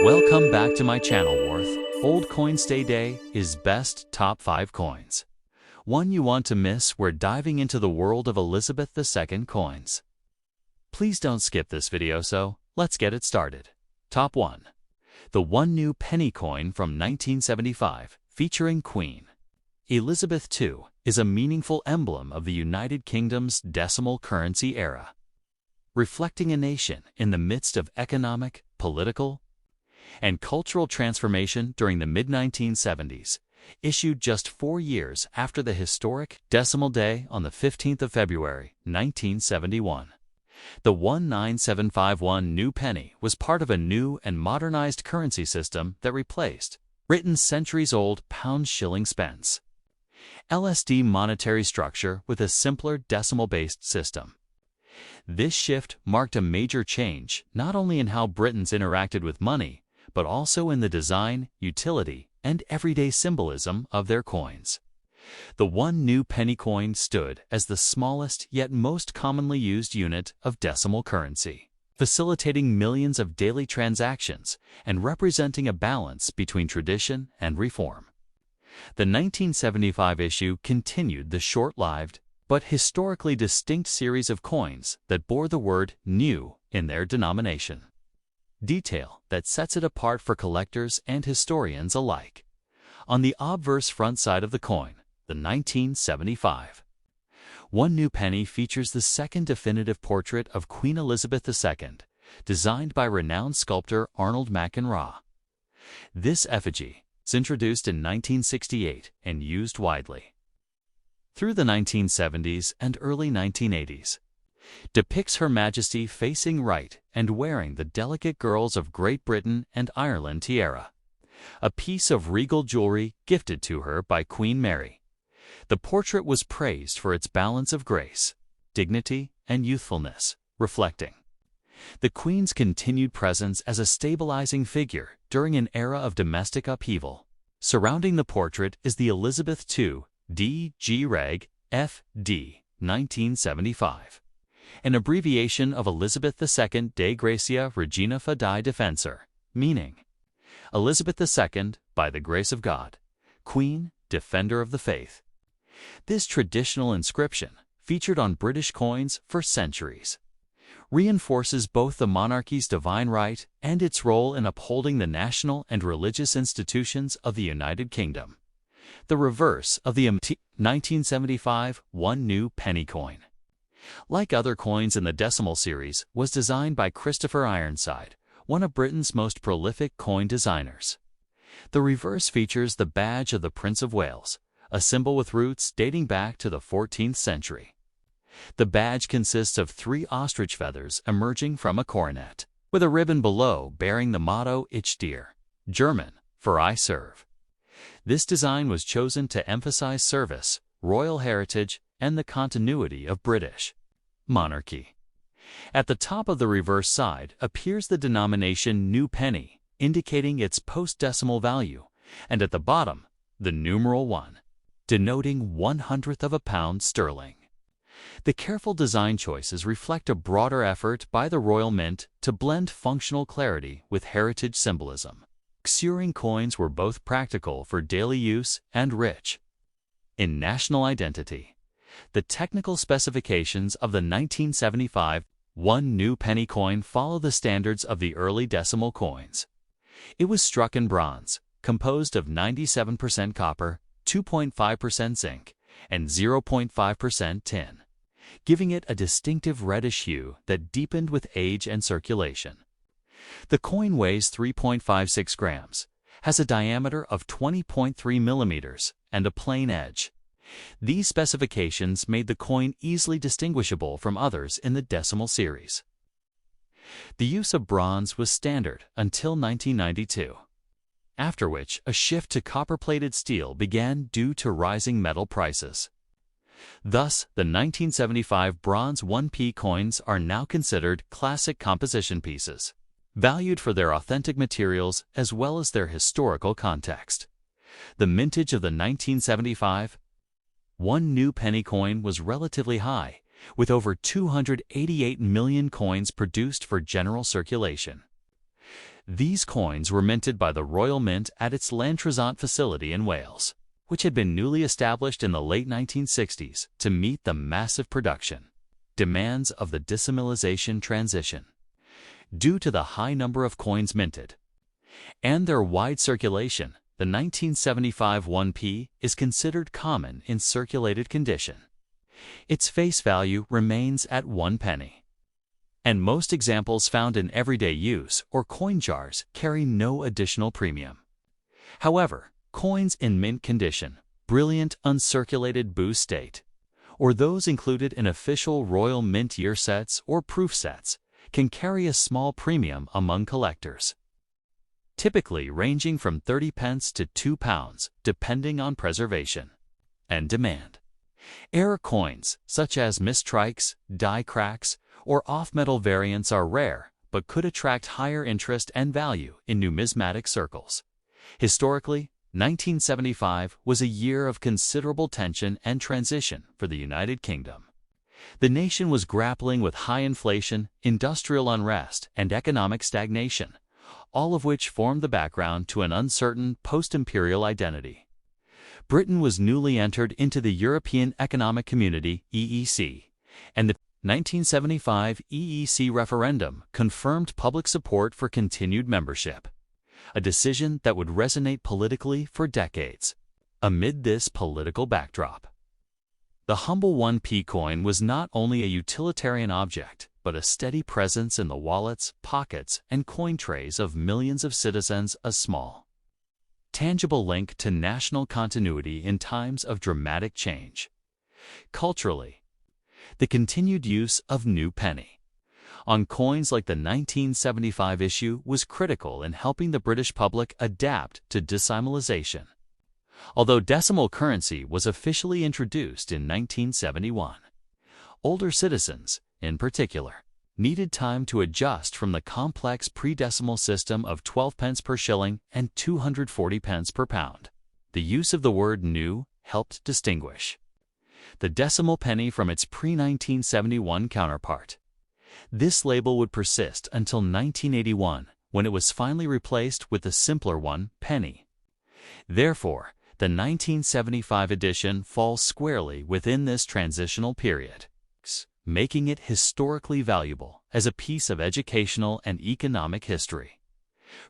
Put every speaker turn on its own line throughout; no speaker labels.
Welcome back to my channel, Worth. Old Coinstay Day is best top 5 coins. One you want to miss, we're diving into the world of Elizabeth II coins. Please don't skip this video, so let's get it started. Top 1. The one new penny coin from 1975, featuring Queen Elizabeth II, is a meaningful emblem of the United Kingdom's decimal currency era. Reflecting a nation in the midst of economic, political, and cultural transformation during the mid-1970s, issued just 4 years after the historic Decimal Day on the 15th of February, 1971. The 19751 new penny was part of a new and modernized currency system that replaced Britain's centuries-old pound-shilling spence LSD monetary structure with a simpler decimal-based system. This shift marked a major change not only in how Britons interacted with money, but also in the design, utility, and everyday symbolism of their coins. The one new penny coin stood as the smallest yet most commonly used unit of decimal currency, facilitating millions of daily transactions and representing a balance between tradition and reform. The 1975 issue continued the short-lived but historically distinct series of coins that bore the word "new" in their denomination, detail that sets it apart for collectors and historians alike. On the obverse front side of the coin, the 1975 one new penny features the second definitive portrait of Queen Elizabeth II, designed by renowned sculptor Arnold McEnroe. This effigy was introduced in 1968 and used widely through the 1970s and early 1980s. Depicts Her Majesty facing right and wearing the delicate Girls of Great Britain and Ireland tiara, a piece of regal jewelry gifted to her by Queen Mary. The portrait was praised for its balance of grace, dignity, and youthfulness, reflecting the Queen's continued presence as a stabilizing figure during an era of domestic upheaval. Surrounding the portrait is the Elizabeth II D.G. Reg. F.D. 1975, an abbreviation of Elizabeth II de Gratia Regina Fidei Defensor, meaning Elizabeth II, by the grace of God, Queen, Defender of the Faith. This traditional inscription, featured on British coins for centuries, reinforces both the monarchy's divine right and its role in upholding the national and religious institutions of the United Kingdom. The reverse of the 1975 one new penny coin, like other coins in the decimal series, was designed by Christopher Ironside, one of Britain's most prolific coin designers. The reverse features the badge of the Prince of Wales, a symbol with roots dating back to the 14th century. The badge consists of 3 ostrich feathers emerging from a coronet, with a ribbon below bearing the motto Ich dir, German for I serve. This design was chosen to emphasize service, royal heritage, and the continuity of British monarchy. At the top of the reverse side appears the denomination new penny, indicating its post-decimal value, and at the bottom, the numeral 1, denoting 1/100th of a pound sterling. The careful design choices reflect a broader effort by the Royal Mint to blend functional clarity with heritage symbolism, ensuring coins were both practical for daily use and rich in national identity. The technical specifications of the 1975 one new penny coin follow the standards of the early decimal coins. It was struck in bronze, composed of 97% copper, 2.5% zinc, and 0.5% tin, giving it a distinctive reddish hue that deepened with age and circulation. The coin weighs 3.56 grams, has a diameter of 20.3 millimeters, and a plain edge. These specifications made the coin easily distinguishable from others in the decimal series. The use of bronze was standard until 1992, after which a shift to copper-plated steel began due to rising metal prices. Thus, the 1975 bronze 1p coins are now considered classic composition pieces, valued for their authentic materials as well as their historical context. The mintage of the 1975 one new penny coin was relatively high, with over 288 million coins produced for general circulation. These coins were minted by the Royal Mint at its Llantrisant facility in Wales, which had been newly established in the late 1960s to meet the massive production demands of the decimalization transition. Due to the high number of coins minted and their wide circulation, the 1975 1p is considered common in circulated condition. Its face value remains at 1 penny. And most examples found in everyday use or coin jars carry no additional premium. However, coins in mint condition, brilliant uncirculated Boo state, or those included in official Royal Mint year sets or proof sets can carry a small premium among collectors, typically ranging from 30 pence to £2 depending on preservation and demand. Error coins, such as mistrikes, die cracks, or off-metal variants are rare but could attract higher interest and value in numismatic circles. Historically, 1975 was a year of considerable tension and transition for the United Kingdom. The nation was grappling with high inflation, industrial unrest, and economic stagnation, all of which formed the background to an uncertain post-imperial identity. Britain was newly entered into the European Economic Community (EEC), and the 1975 EEC referendum confirmed public support for continued membership, a decision that would resonate politically for decades. Amid this political backdrop, the humble 1p coin was not only a utilitarian object, but a steady presence in the wallets, pockets, and coin trays of millions of citizens, a small, tangible link to national continuity in times of dramatic change. Culturally, the continued use of new penny on coins like the 1975 issue was critical in helping the British public adapt to decimalization. Although decimal currency was officially introduced in 1971, older citizens, in particular, needed time to adjust from the complex pre-decimal system of 12 pence per shilling and 240 pence per pound. The use of the word new helped distinguish the decimal penny from its pre-1971 counterpart. This label would persist until 1981, when it was finally replaced with the simpler one, penny. Therefore, the 1975 edition falls squarely within this transitional period, making it historically valuable as a piece of educational and economic history.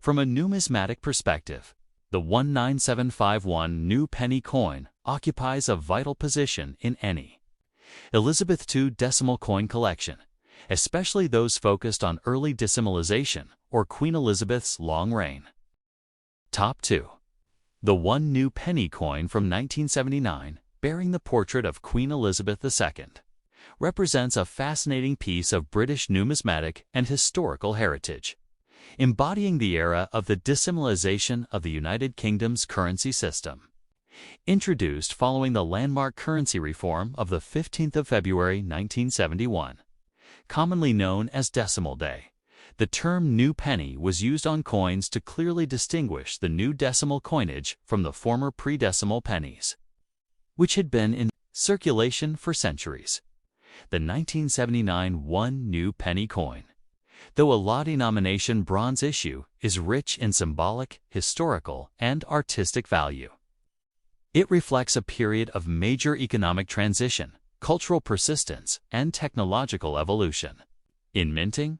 From a numismatic perspective, the 19751 new penny coin occupies a vital position in any Elizabeth II decimal coin collection, especially those focused on early decimalization or Queen Elizabeth's long reign. Top 2. The 1 new penny coin from 1979, bearing the portrait of Queen Elizabeth II, represents a fascinating piece of British numismatic and historical heritage, embodying the era of the decimalization of the United Kingdom's currency system. Introduced following the landmark currency reform of the 15th of February 1971, commonly known as Decimal Day, the term new penny was used on coins to clearly distinguish the new decimal coinage from the former pre-decimal pennies, which had been in circulation for centuries. The 1979 1 new penny coin, though a law-denomination bronze issue, is rich in symbolic, historical, and artistic value. It reflects a period of major economic transition, cultural persistence, and technological evolution. In minting,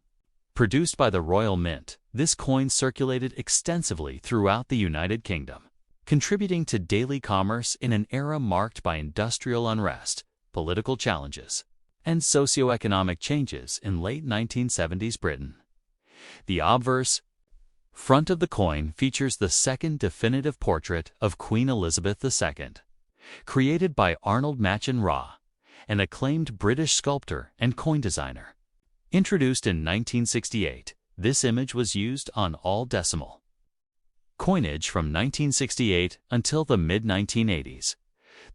produced by the Royal Mint, this coin circulated extensively throughout the United Kingdom, contributing to daily commerce in an era marked by industrial unrest, political challenges, and socioeconomic changes in late 1970s Britain. The obverse front of the coin features the second definitive portrait of Queen Elizabeth II, created by Arnold Machen Raw, an acclaimed British sculptor and coin designer. Introduced in 1968, this image was used on all decimal coinage from 1968 until the mid-1980s.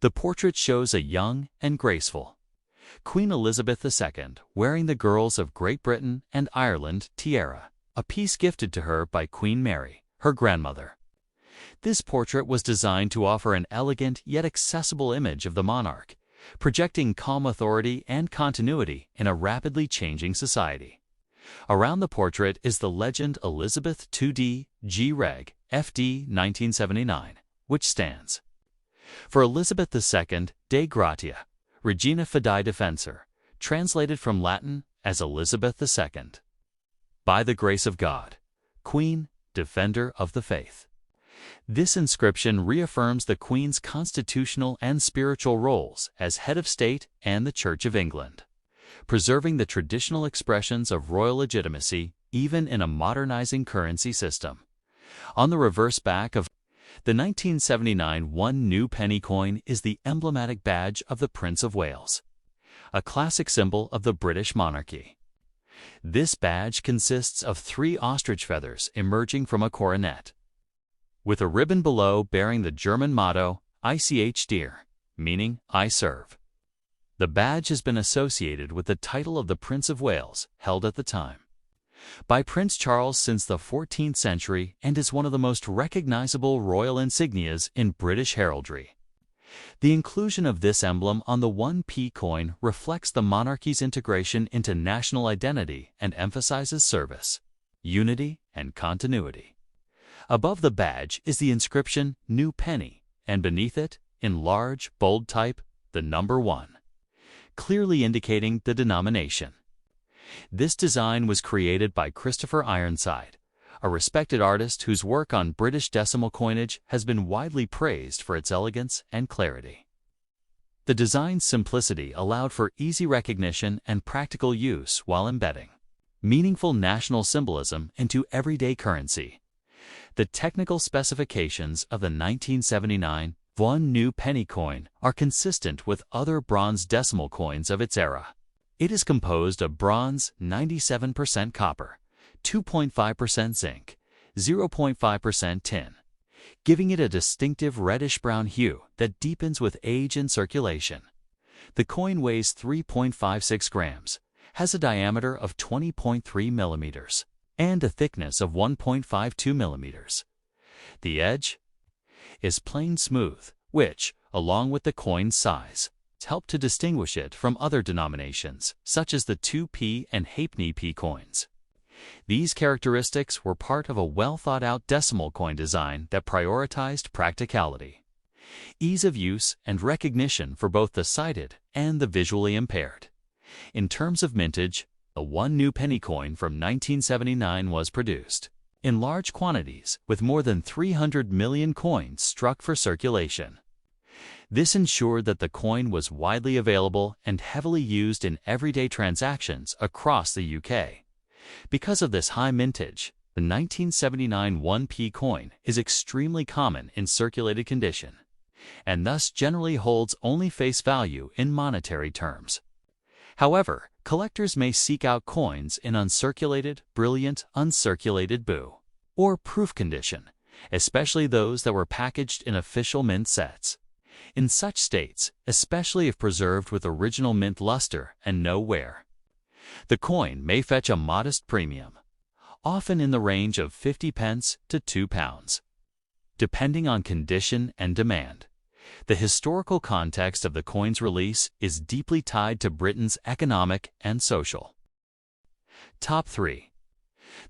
The portrait shows a young and graceful Queen Elizabeth II wearing the Girls of Great Britain and Ireland tiara, a piece gifted to her by Queen Mary, her grandmother. This portrait was designed to offer an elegant yet accessible image of the monarch, projecting calm authority and continuity in a rapidly changing society. Around the portrait is the legend Elizabeth II G. Reg. FD 1979, which stands for Elizabeth II Dei Gratia, Regina Fidei Defensor, translated from Latin as Elizabeth II. By the grace of God, Queen, Defender of the Faith. This inscription reaffirms the Queen's constitutional and spiritual roles as head of state and the Church of England, preserving the traditional expressions of royal legitimacy even in a modernizing currency system. On the reverse back of the 1979 one new penny coin is the emblematic badge of the Prince of Wales, a classic symbol of the British monarchy. This badge consists of 3 ostrich feathers emerging from a coronet, with a ribbon below bearing the German motto Ich diene, meaning I serve. The badge has been associated with the title of the Prince of Wales, held at the time by Prince Charles since the 14th century, and is one of the most recognizable royal insignias in British heraldry. The inclusion of this emblem on the 1p coin reflects the monarchy's integration into national identity and emphasizes service, unity, and continuity. Above the badge is the inscription New Penny, and beneath it, in large, bold type, the number 1, clearly indicating the denomination. This design was created by Christopher Ironside, a respected artist whose work on British decimal coinage has been widely praised for its elegance and clarity. The design's simplicity allowed for easy recognition and practical use while embedding meaningful national symbolism into everyday currency. The technical specifications of the 1979 one new penny coin are consistent with other bronze decimal coins of its era. It is composed of bronze, 97% copper, 2.5% zinc, 0.5% tin, giving it a distinctive reddish-brown hue that deepens with age and circulation. The coin weighs 3.56 grams, has a diameter of 20.3 millimeters, and a thickness of 1.52 millimeters. The edge is plain smooth, which, along with the coin's size, help to distinguish it from other denominations, such as the 2p and halfpenny p coins. These characteristics were part of a well-thought-out decimal coin design that prioritized practicality, ease of use, and recognition for both the sighted and the visually impaired. In terms of mintage, the one new penny coin from 1979 was produced in large quantities, with more than 300 million coins struck for circulation. This ensured that the coin was widely available and heavily used in everyday transactions across the UK. Because of this high mintage, the 1979 1p coin is extremely common in circulated condition, and thus generally holds only face value in monetary terms. However, collectors may seek out coins in uncirculated, brilliant, uncirculated BU, or proof condition, especially those that were packaged in official mint sets. In such states, especially if preserved with original mint luster and no wear, the coin may fetch a modest premium, often in the range of 50 pence to £2, depending on condition and demand. The historical context of the coin's release is deeply tied to Britain's economic and social. Top 3.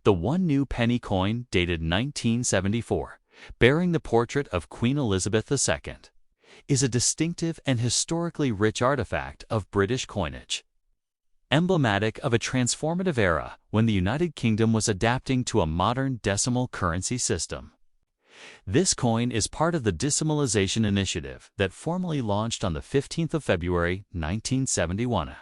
The one new penny coin dated 1974, bearing the portrait of Queen Elizabeth II, is a distinctive and historically rich artifact of British coinage, emblematic of a transformative era when the United Kingdom was adapting to a modern decimal currency system. This coin is part of the Decimalisation Initiative that formally launched on the 15th of February 1971, a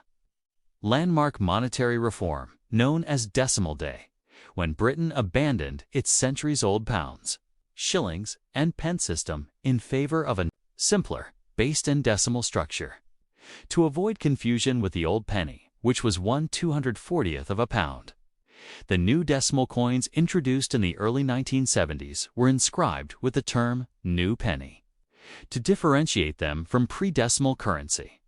landmark monetary reform known as Decimal Day, when Britain abandoned its centuries-old pounds, shillings, and pence system in favor of a simpler, based in decimal structure. To avoid confusion with the old penny, which was 1/240th of a pound, the new decimal coins introduced in the early 1970s were inscribed with the term new penny, to differentiate them from pre-decimal currency.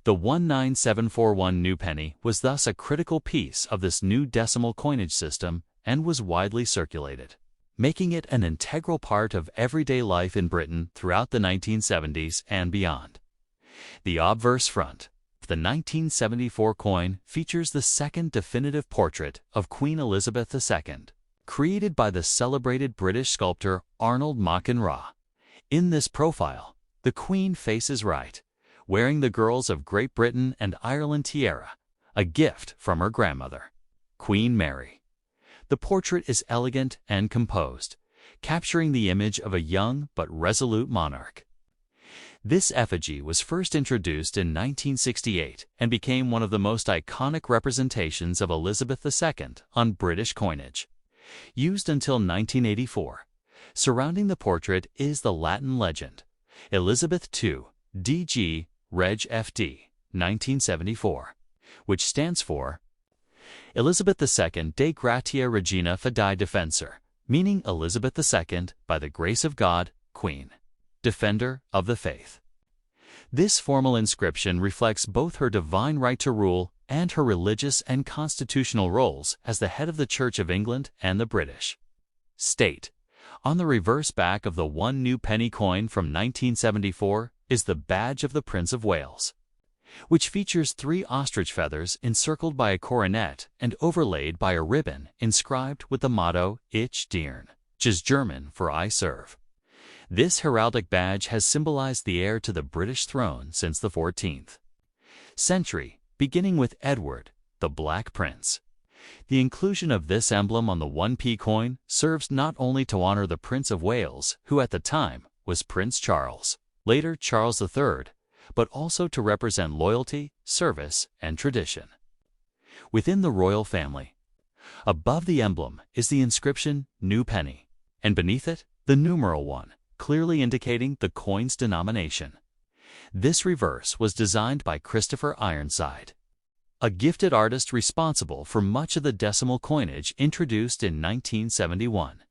The 19741 new penny was thus a critical piece of this new decimal coinage system and was widely circulated, making it an integral part of everyday life in Britain throughout the 1970s and beyond. The obverse front, The 1974 coin features the second definitive portrait of Queen Elizabeth II, created by the celebrated British sculptor Arnold McEnroe. In this profile, the Queen faces right, wearing the Girls of Great Britain and Ireland tiara, a gift from her grandmother, Queen Mary. The portrait is elegant and composed, capturing the image of a young but resolute monarch. This effigy was first introduced in 1968 and became one of the most iconic representations of Elizabeth II on British coinage. Used until 1984, surrounding the portrait is the Latin legend, Elizabeth II, DG, Reg FD, 1974, which stands for Elizabeth II de Gratia Regina Fidei Defensor, meaning Elizabeth II, by the grace of God, Queen, Defender of the Faith. This formal inscription reflects both her divine right to rule and her religious and constitutional roles as the head of the Church of England and the British state. On the reverse back of the 1 new penny coin from 1974 is the badge of the Prince of Wales, which features 3 ostrich feathers encircled by a coronet and overlaid by a ribbon inscribed with the motto Ich diene, which is German for I serve. This heraldic badge has symbolized the heir to the British throne since the 14th century, beginning with Edward, the Black Prince. The inclusion of this emblem on the 1p coin serves not only to honor the Prince of Wales, who at the time was Prince Charles, later Charles III, but also to represent loyalty, service, and tradition within the royal family. Above the emblem is the inscription New Penny, and beneath it, the numeral 1, clearly indicating the coin's denomination. This reverse was designed by Christopher Ironside, a gifted artist responsible for much of the decimal coinage introduced in 1971.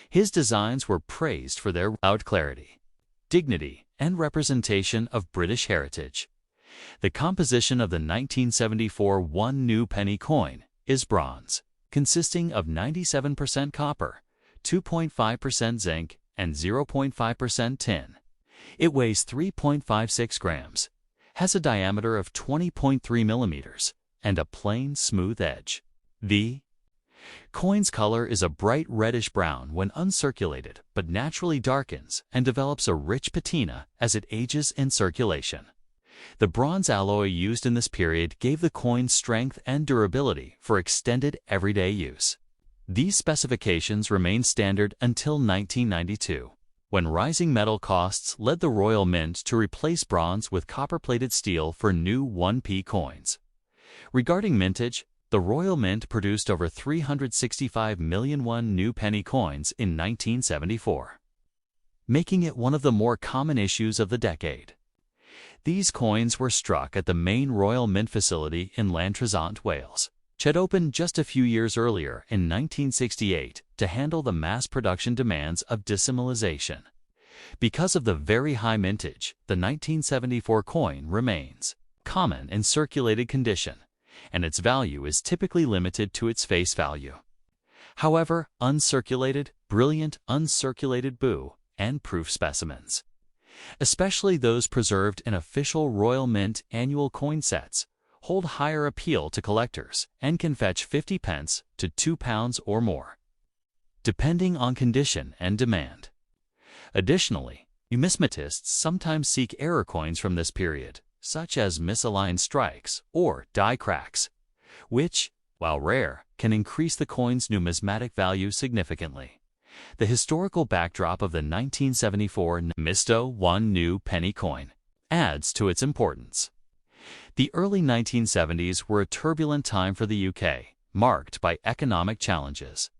His designs were praised for their loud clarity, dignity, and representation of British heritage. The composition of the 1974 1 new penny coin is bronze, consisting of 97% copper, 2.5% zinc, and 0.5% tin. It weighs 3.56 grams, has a diameter of 20.3 millimeters, and a plain, smooth edge. The coin's color is a bright reddish-brown when uncirculated, but naturally darkens and develops a rich patina as it ages in circulation. The bronze alloy used in this period gave the coin strength and durability for extended everyday use. These specifications remained standard until 1992, when rising metal costs led the Royal Mint to replace bronze with copper-plated steel for new 1p coins. Regarding mintage, the Royal Mint produced over 365 million 1 new penny coins in 1974, making it one of the more common issues of the decade. These coins were struck at the main Royal Mint facility in Llantrisant, Wales, which had opened just a few years earlier in 1968 to handle the mass production demands of decimalization. Because of the very high mintage, the 1974 coin remains common in circulated condition, and its value is typically limited to its face value. However, uncirculated, brilliant uncirculated BU, and proof specimens, especially those preserved in official Royal Mint annual coin sets, hold higher appeal to collectors and can fetch 50 pence to £2 or more, depending on condition and demand. Additionally, numismatists sometimes seek error coins from this period, such as misaligned strikes or die cracks, which, while rare, can increase the coin's numismatic value significantly. The historical backdrop of the 1974 Misto 1 new penny coin adds to its importance. The early 1970s were a turbulent time for the UK, marked by economic challenges,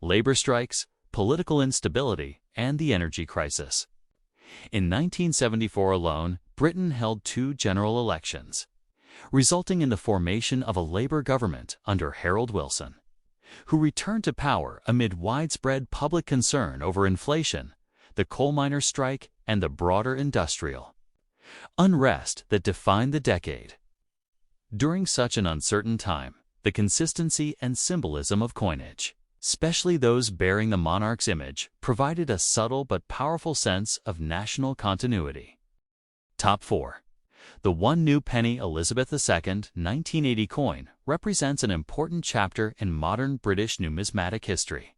labor strikes, political instability, and the energy crisis. In 1974 alone, Britain held 2 general elections, resulting in the formation of a Labour government under Harold Wilson, who returned to power amid widespread public concern over inflation, the coal miners' strike, and the broader industrial unrest that defined the decade. During such an uncertain time, the consistency and symbolism of coinage, especially those bearing the monarch's image, provided a subtle but powerful sense of national continuity. Top 4. The one new penny Elizabeth II 1980 coin represents an important chapter in modern British numismatic history,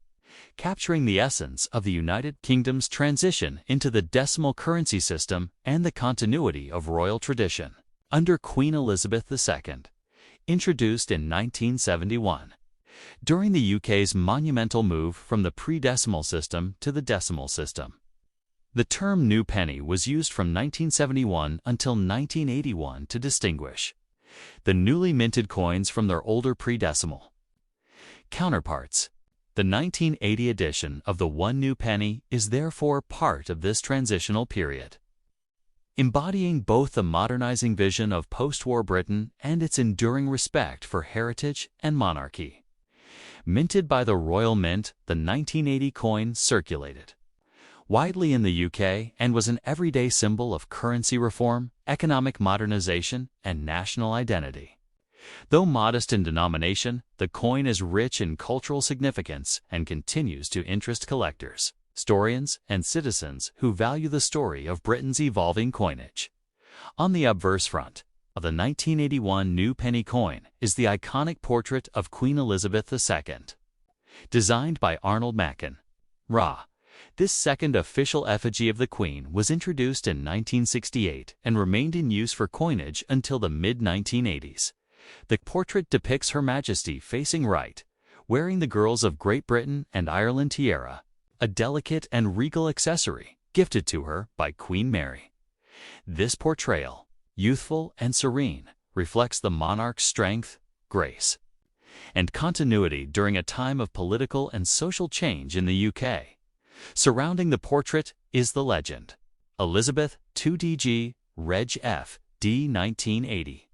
capturing the essence of the United Kingdom's transition into the decimal currency system and the continuity of royal tradition. Under Queen Elizabeth II, introduced in 1971, during the UK's monumental move from the pre-decimal system to the decimal system. The term new penny was used from 1971 until 1981 to distinguish the newly minted coins from their older pre-decimal counterparts. The 1980 edition of the one new penny is therefore part of this transitional period, embodying both the modernizing vision of post-war Britain and its enduring respect for heritage and monarchy. Minted by the Royal Mint, the 1980 coin circulated widely in the UK and was an everyday symbol of currency reform, economic modernization, and national identity. Though modest in denomination, the coin is rich in cultural significance and continues to interest collectors, historians, and citizens who value the story of Britain's evolving coinage. On the obverse front of the 1981 new penny coin is the iconic portrait of Queen Elizabeth II, designed by Arnold Machin. This second official effigy of the Queen was introduced in 1968 and remained in use for coinage until the mid-1980s. The portrait depicts Her Majesty facing right, wearing the Girls of Great Britain and Ireland tiara, a delicate and regal accessory gifted to her by Queen Mary. This portrayal, youthful and serene, reflects the monarch's strength, grace, and continuity during a time of political and social change in the UK. Surrounding the portrait is the legend, Elizabeth 2DG Reg F D 1980,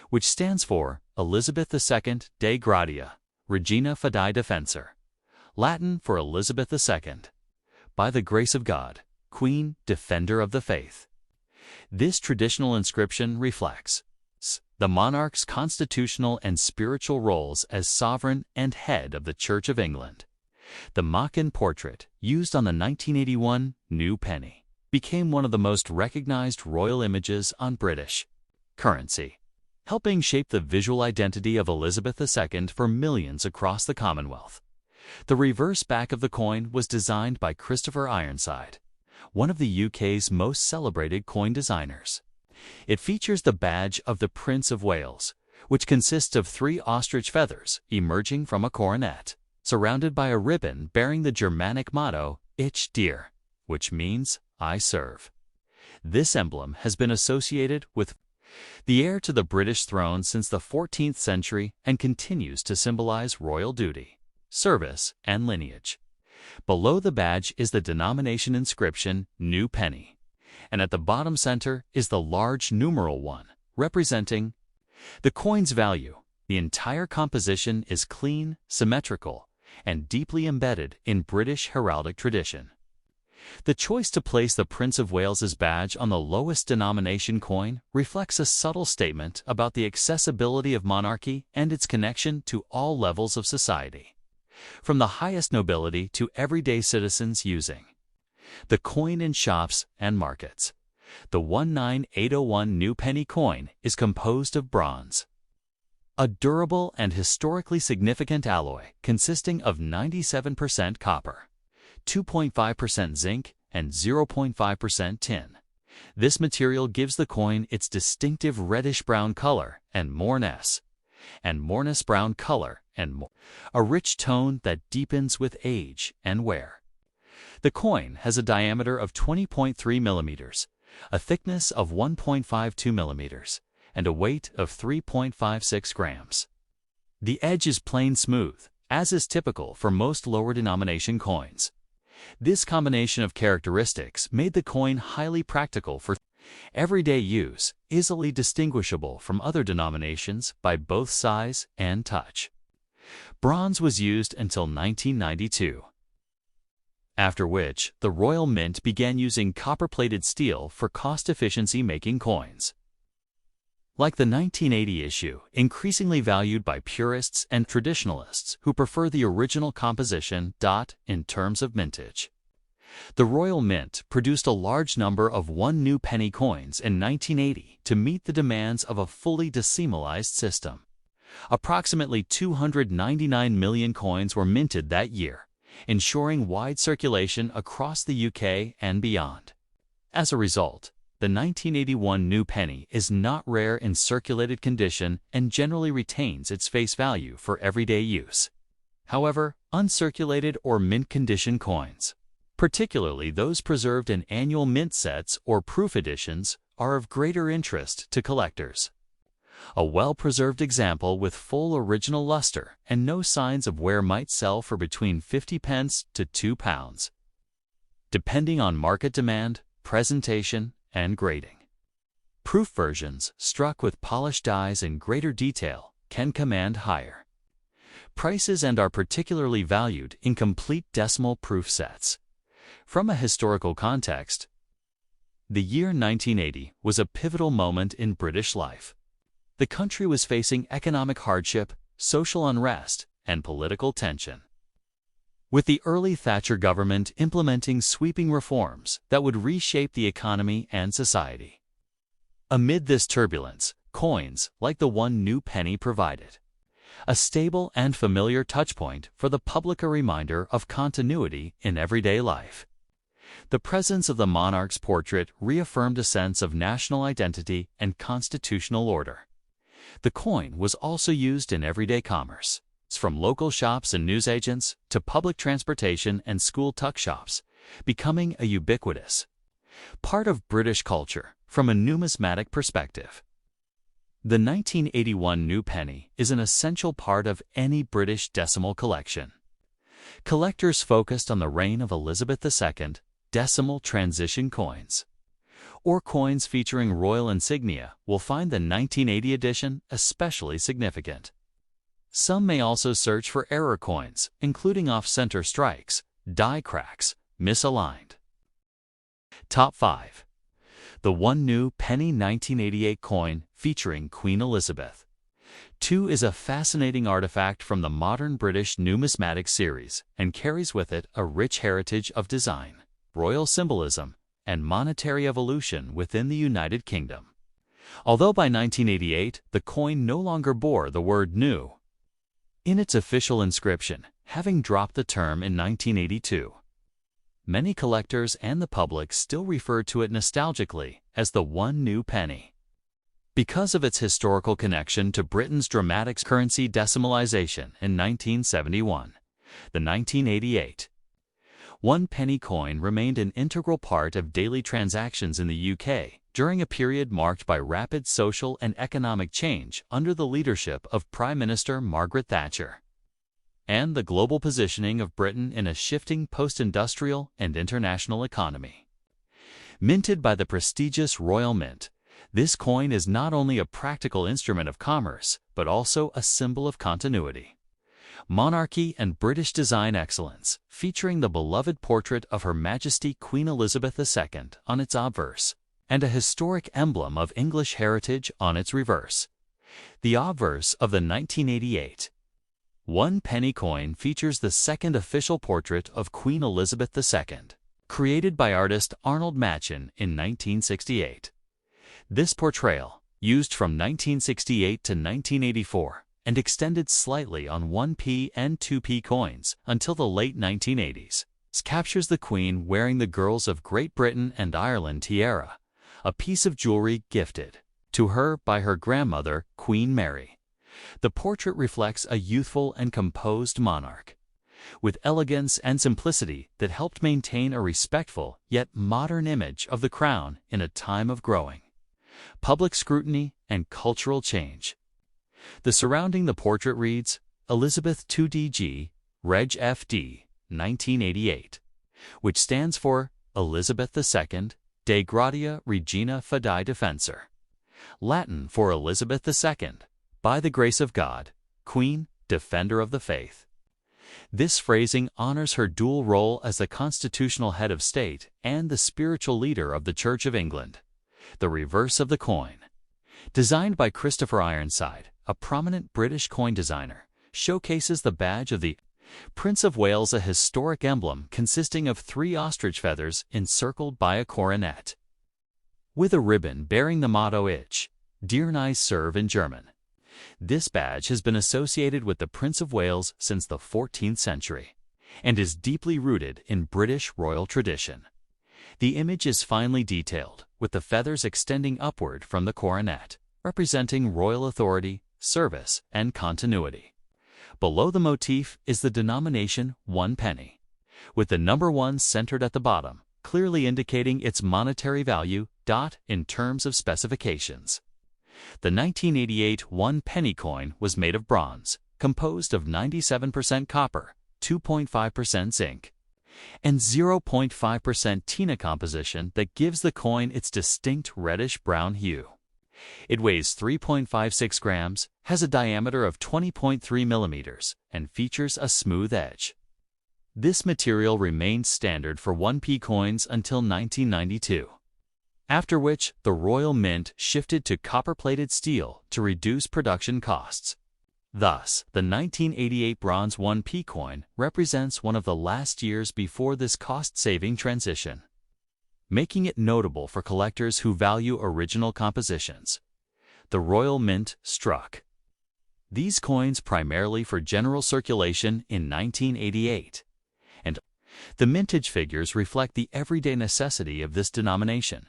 which stands for Elizabeth II Dei Gratia, Regina Fidei Defensor, Latin for Elizabeth II, by the grace of God, Queen, Defender of the Faith. This traditional inscription reflects the monarch's constitutional and spiritual roles as sovereign and head of the Church of England. The Machin portrait, used on the 1981 new penny, became one of the most recognized royal images on British currency, helping shape the visual identity of Elizabeth II for millions across the Commonwealth. The reverse back of the coin was designed by Christopher Ironside, one of the UK's most celebrated coin designers. It features the badge of the Prince of Wales, which consists of 3 ostrich feathers emerging from a coronet, surrounded by a ribbon bearing the Germanic motto, Ich dir, which means, I serve. This emblem has been associated with the heir to the British throne since the 14th century and continues to symbolize royal duty, service, and lineage. Below the badge is the denomination inscription, New Penny, and at the bottom center is the large numeral 1, representing the coin's value. The entire composition is clean, symmetrical, and deeply embedded in British heraldic tradition. The choice to place the Prince of Wales's badge on the lowest denomination coin reflects a subtle statement about the accessibility of monarchy and its connection to all levels of society, from the highest nobility to everyday citizens using the coin in shops and markets. The 19801 new penny coin is composed of bronze, a durable and historically significant alloy consisting of 97% copper, 2.5% zinc, and 0.5% tin. This material gives the coin its distinctive reddish-brown color and mourness brown color and a rich tone that deepens with age and wear. The coin has a diameter of 20.3 millimeters, a thickness of 1.52 millimeters, and a weight of 3.56 grams. The edge is plain smooth, as is typical for most lower denomination coins. This combination of characteristics made the coin highly practical for everyday use, easily distinguishable from other denominations by both size and touch. Bronze was used until 1992, after which the Royal Mint began using copper-plated steel for cost-efficiency making coins. Like the 1980 issue, increasingly valued by purists and traditionalists who prefer the original composition. In terms of mintage, The Royal Mint produced a large number of 1 new penny coins in 1980 to meet the demands of a fully decimalized system. Approximately 299 million coins were minted that year, ensuring wide circulation across the UK and beyond. As a result, the 1981 new penny is not rare in circulated condition and generally retains its face value for everyday use. However, uncirculated or mint condition coins, particularly those preserved in annual mint sets or proof editions, are of greater interest to collectors. A well-preserved example with full original luster and no signs of wear might sell for between 50p to £2, depending on market demand, presentation, and grading. Proof versions, struck with polished dies in greater detail, can command higher prices and are particularly valued in complete decimal proof sets. From a historical context, the year 1980 was a pivotal moment in British life. The country was facing economic hardship, social unrest, and political tension, with the early Thatcher government implementing sweeping reforms that would reshape the economy and society. Amid this turbulence, coins like the 1 new penny provided a stable and familiar touchpoint for the public, a reminder of continuity in everyday life. The presence of the monarch's portrait reaffirmed a sense of national identity and constitutional order. The coin was also used in everyday commerce, from local shops and newsagents to public transportation and school tuck shops, becoming a ubiquitous part of British culture from a numismatic perspective. The 1981 new penny is an essential part of any British decimal collection. Collectors focused on the reign of Elizabeth II decimal transition coins, or coins featuring royal insignia, will find the 1980 edition especially significant. Some may also search for error coins, including off-center strikes, die cracks, misaligned. Top 5. The 1 new penny 1988 coin featuring Queen Elizabeth II is a fascinating artifact from the modern British numismatic series and carries with it a rich heritage of design, royal symbolism, and monetary evolution within the United Kingdom. Although by 1988 the coin no longer bore the word new in its official inscription, having dropped the term in 1982, many collectors and the public still refer to it nostalgically as the 1 new penny. Because of its historical connection to Britain's dramatic currency decimalization in 1971, the 1988 1 penny coin remained an integral part of daily transactions in the UK during a period marked by rapid social and economic change under the leadership of Prime Minister Margaret Thatcher, and the global positioning of Britain in a shifting post-industrial and international economy. Minted by the prestigious Royal Mint, this coin is not only a practical instrument of commerce, but also a symbol of continuity, monarchy, and British design excellence, featuring the beloved portrait of Her Majesty Queen Elizabeth II on its obverse, and a historic emblem of English heritage on its reverse. The obverse of the 1988 1 penny coin features the second official portrait of Queen Elizabeth II, created by artist Arnold Machin in 1968. This portrayal, used from 1968 to 1984, and extended slightly on 1p and 2p coins until the late 1980s, captures the Queen wearing the Girls of Great Britain and Ireland tiara, a piece of jewelry gifted to her by her grandmother, Queen Mary. The portrait reflects a youthful and composed monarch, with elegance and simplicity that helped maintain a respectful yet modern image of the crown in a time of growing public scrutiny and cultural change. The surrounding the portrait reads, Elizabeth II DG, Reg FD, 1988, which stands for Elizabeth II, De Gratia Regina Fidei Defensor, Latin for Elizabeth II, by the grace of God, Queen, Defender of the Faith. This phrasing honors her dual role as the constitutional head of state and the spiritual leader of the Church of England. The reverse of the coin, designed by Christopher Ironside, a prominent British coin designer, showcases the badge of the Prince of Wales, a historic emblem consisting of 3 ostrich feathers encircled by a coronet, with a ribbon bearing the motto Ich, Dir nie serve in German. This badge has been associated with the Prince of Wales since the 14th century and is deeply rooted in British royal tradition. The image is finely detailed, with the feathers extending upward from the coronet, representing royal authority, service, and continuity. Below the motif is the denomination 1 penny, with the number 1 centered at the bottom, clearly indicating its monetary value. In terms of specifications, the 1988 1 penny coin was made of bronze, composed of 97% copper, 2.5% zinc, and 0.5% tin composition that gives the coin its distinct reddish-brown hue. It weighs 3.56 grams, has a diameter of 20.3 millimeters, and features a smooth edge. This material remained standard for 1p coins until 1992, after which the Royal Mint shifted to copper-plated steel to reduce production costs. Thus, the 1988 bronze 1p coin represents one of the last years before this cost-saving transition, making it notable for collectors who value original compositions. The Royal Mint struck these coins primarily for general circulation in 1988, and the mintage figures reflect the everyday necessity of this denomination.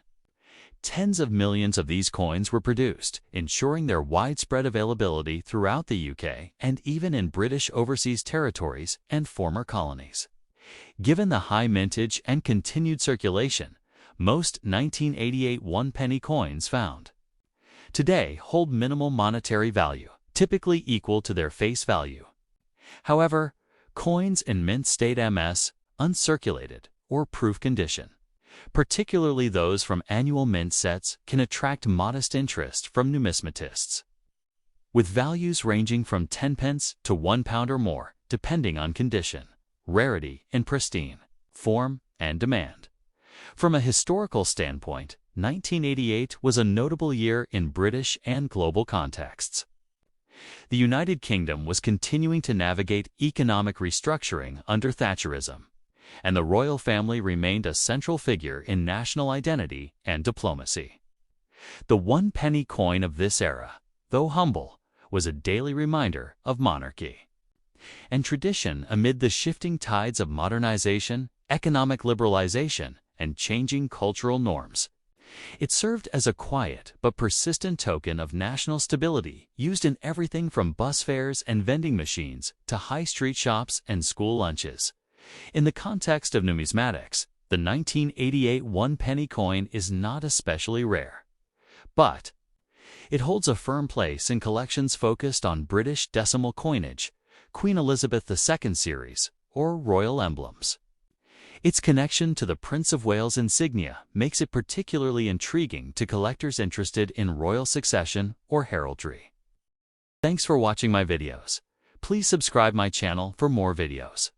Tens of millions of these coins were produced, ensuring their widespread availability throughout the UK and even in British overseas territories and former colonies. Given the high mintage and continued circulation, most 1988 1 penny coins found today hold minimal monetary value, typically equal to their face value. However, coins in mint state MS, uncirculated, or proof condition, particularly those from annual mint sets, can attract modest interest from numismatists, with values ranging from 10 pence to £1 or more, depending on condition, rarity, and pristine form and demand. From a historical standpoint, 1988 was a notable year in British and global contexts. The United Kingdom was continuing to navigate economic restructuring under Thatcherism, and the royal family remained a central figure in national identity and diplomacy. The 1 penny coin of this era, though humble, was a daily reminder of monarchy and tradition amid the shifting tides of modernization, economic liberalization, and changing cultural norms. It served as a quiet but persistent token of national stability, used in everything from bus fares and vending machines to high street shops and school lunches. In the context of numismatics, the 1988 1 penny coin is not especially rare, but it holds a firm place in collections focused on British decimal coinage, Queen Elizabeth II series, or royal emblems. Its connection to the Prince of Wales insignia makes it particularly intriguing to collectors interested in royal succession or heraldry. Thanks for watching my videos. Please subscribe my channel for more videos.